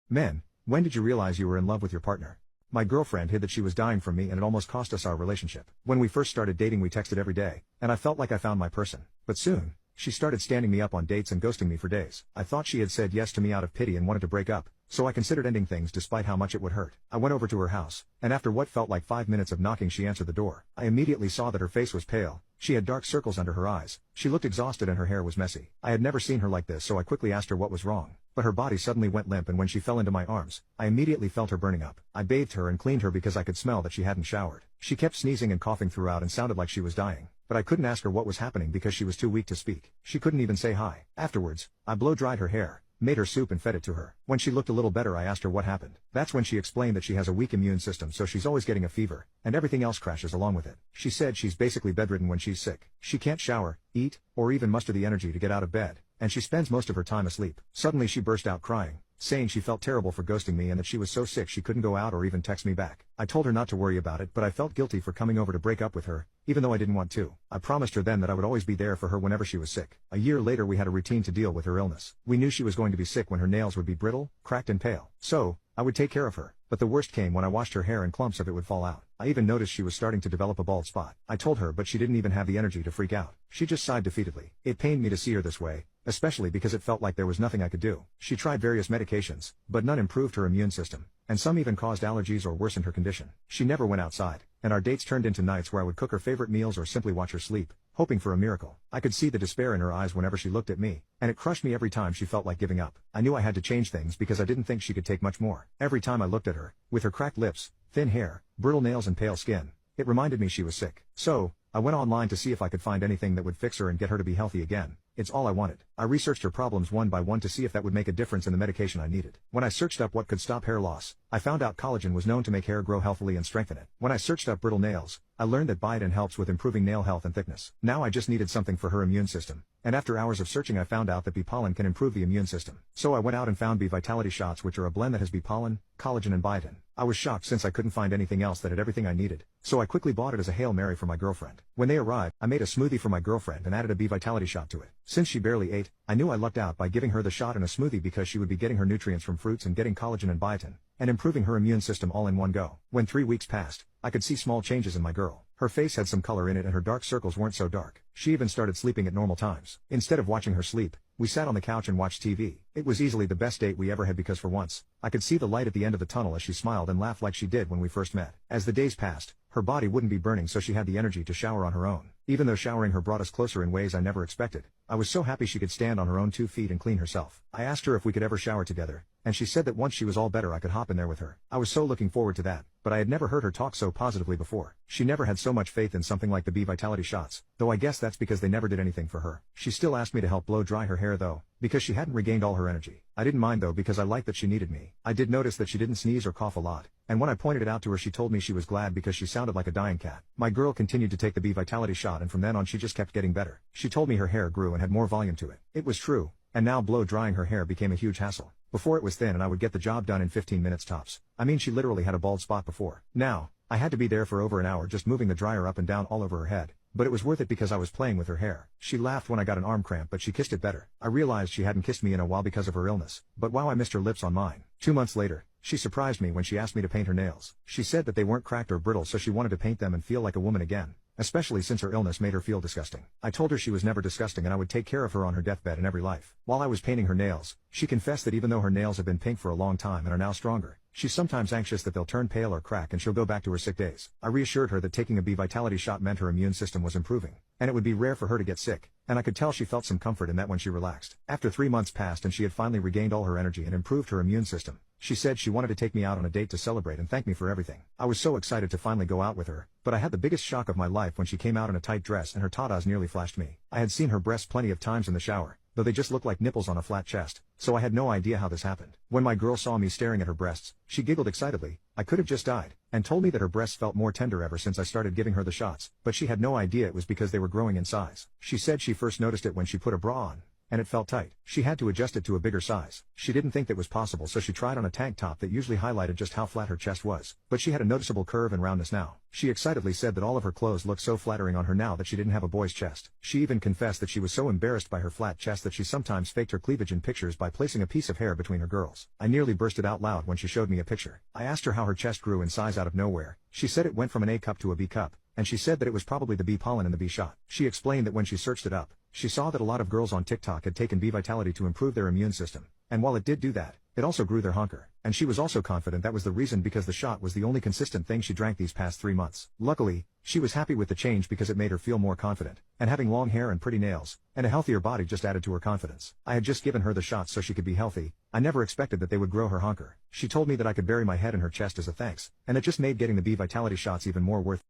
Men, when did you realize you were in love with your partner? My girlfriend hid that she was dying from me and it almost cost us our relationship. When we first started dating we texted every day, and I felt like I found my person. But soon, she started standing me up on dates and ghosting me for days. I thought she had said yes to me out of pity and wanted to break up, so I considered ending things despite how much it would hurt. I went over to her house, and after what felt like 5 minutes of knocking she answered the door. I immediately saw that her face was pale, she had dark circles under her eyes, she looked exhausted and her hair was messy. I had never seen her like this so I quickly asked her what was wrong. But her body suddenly went limp and when she fell into my arms, I immediately felt her burning up. I bathed her and cleaned her because I could smell that she hadn't showered. She kept sneezing and coughing throughout and sounded like she was dying. But I couldn't ask her what was happening because she was too weak to speak. She couldn't even say hi. Afterwards, I blow-dried her hair, made her soup and fed it to her. When she looked a little better I asked her what happened. That's when she explained that she has a weak immune system so she's always getting a fever, and everything else crashes along with it. She said she's basically bedridden when she's sick. She can't shower, eat, or even muster the energy to get out of bed, and she spends most of her time asleep. Suddenly she burst out crying, saying she felt terrible for ghosting me and that she was so sick she couldn't go out or even text me back. I told her not to worry about it but I felt guilty for coming over to break up with her, even though I didn't want to. I promised her then that I would always be there for her whenever she was sick. A year later we had a routine to deal with her illness. We knew she was going to be sick when her nails would be brittle, cracked and pale. So, I would take care of her. But the worst came when I washed her hair and clumps of it would fall out. I even noticed she was starting to develop a bald spot. I told her but she didn't even have the energy to freak out. She just sighed defeatedly. It pained me to see her this way, especially because it felt like there was nothing I could do. She tried various medications, but none improved her immune system, and some even caused allergies or worsened her condition. She never went outside, and our dates turned into nights where I would cook her favorite meals or simply watch her sleep, hoping for a miracle. I could see the despair in her eyes whenever she looked at me, and it crushed me every time she felt like giving up. I knew I had to change things because I didn't think she could take much more. Every time I looked at her, with her cracked lips, thin hair, brittle nails and pale skin, it reminded me she was sick. So, I went online to see if I could find anything that would fix her and get her to be healthy again. It's all I wanted. I researched her problems one by one to see if that would make a difference in the medication I needed. When I searched up what could stop hair loss, I found out collagen was known to make hair grow healthily and strengthen it. When I searched up brittle nails, I learned that biotin helps with improving nail health and thickness. Now I just needed something for her immune system, and after hours of searching I found out that bee pollen can improve the immune system. So I went out and found Bee Vitality Shots, which are a blend that has bee pollen, collagen and biotin. I was shocked since I couldn't find anything else that had everything I needed, so I quickly bought it as a Hail Mary for my girlfriend. When they arrived, I made a smoothie for my girlfriend and added a Bee Vitality Shot to it. Since she barely ate, I knew I lucked out by giving her the shot in a smoothie because she would be getting her nutrients from fruits and getting collagen and biotin, and improving her immune system all in one go. When 3 weeks passed, I could see small changes in my girl. Her face had some color in it and her dark circles weren't so dark. She even started sleeping at normal times. Instead of watching her sleep, we sat on the couch and watched TV. It was easily the best date we ever had because for once, I could see the light at the end of the tunnel as she smiled and laughed like she did when we first met. As the days passed, her body wouldn't be burning so she had the energy to shower on her own. Even though showering her brought us closer in ways I never expected, I was so happy she could stand on her own 2 feet and clean herself. I asked her if we could ever shower together, and she said that once she was all better I could hop in there with her. I was so looking forward to that, but I had never heard her talk so positively before. She never had so much faith in something like the Bee Vitality Shots, though I guess that's because they never did anything for her. She still asked me to help blow dry her hair though, because she hadn't regained all her energy. I didn't mind though because I liked that she needed me. I did notice that she didn't sneeze or cough a lot, and when I pointed it out to her she told me she was glad because she sounded like a dying cat. My girl continued to take the Bee Vitality Shot and from then on she just kept getting better. She told me her hair grew and had more volume to it. It was true, and now blow drying her hair became a huge hassle. Before it was thin and I would get the job done in 15 minutes tops. I mean she literally had a bald spot before. Now, I had to be there for over an hour just moving the dryer up and down all over her head, but it was worth it because I was playing with her hair. She laughed when I got an arm cramp but she kissed it better. I realized she hadn't kissed me in a while because of her illness, but wow, I missed her lips on mine. 2 months later, she surprised me when she asked me to paint her nails. She said that they weren't cracked or brittle so she wanted to paint them and feel like a woman again, especially since her illness made her feel disgusting. I told her she was never disgusting and I would take care of her on her deathbed in every life. While I was painting her nails, she confessed that even though her nails have been pink for a long time and are now stronger, she's sometimes anxious that they'll turn pale or crack and she'll go back to her sick days. I reassured her that taking a Bee Vitality Shot meant her immune system was improving, and it would be rare for her to get sick, and I could tell she felt some comfort in that when she relaxed. After 3 months passed and she had finally regained all her energy and improved her immune system, she said she wanted to take me out on a date to celebrate and thank me for everything. I was so excited to finally go out with her, but I had the biggest shock of my life when she came out in a tight dress and her tatas nearly flashed me. I had seen her breasts plenty of times in the shower, though they just looked like nipples on a flat chest, so I had no idea how this happened. When my girl saw me staring at her breasts, she giggled excitedly. I could have just died, and told me that her breasts felt more tender ever since I started giving her the shots, but she had no idea it was because they were growing in size. She said she first noticed it when she put a bra on, and it felt tight. She had to adjust it to a bigger size. She didn't think that was possible, so she tried on a tank top that usually highlighted just how flat her chest was, but she had a noticeable curve and roundness now. She excitedly said that all of her clothes looked so flattering on her now that she didn't have a boy's chest. She even confessed that she was so embarrassed by her flat chest that she sometimes faked her cleavage in pictures by placing a piece of hair between her girls. I nearly bursted out loud when she showed me a picture. I asked her how her chest grew in size out of nowhere. She said it went from an A cup to a B cup, and she said that it was probably the bee pollen in the bee shot. She explained that when she searched it up, she saw that a lot of girls on TikTok had taken Bee Vitality to improve their immune system, and while it did do that, it also grew their hunker, and she was also confident that was the reason because the shot was the only consistent thing she drank these past 3 months. Luckily, she was happy with the change because it made her feel more confident, and having long hair and pretty nails, and a healthier body just added to her confidence. I had just given her the shots so she could be healthy. I never expected that they would grow her hunker. She told me that I could bury my head in her chest as a thanks, and it just made getting the Bee Vitality shots even more worth it.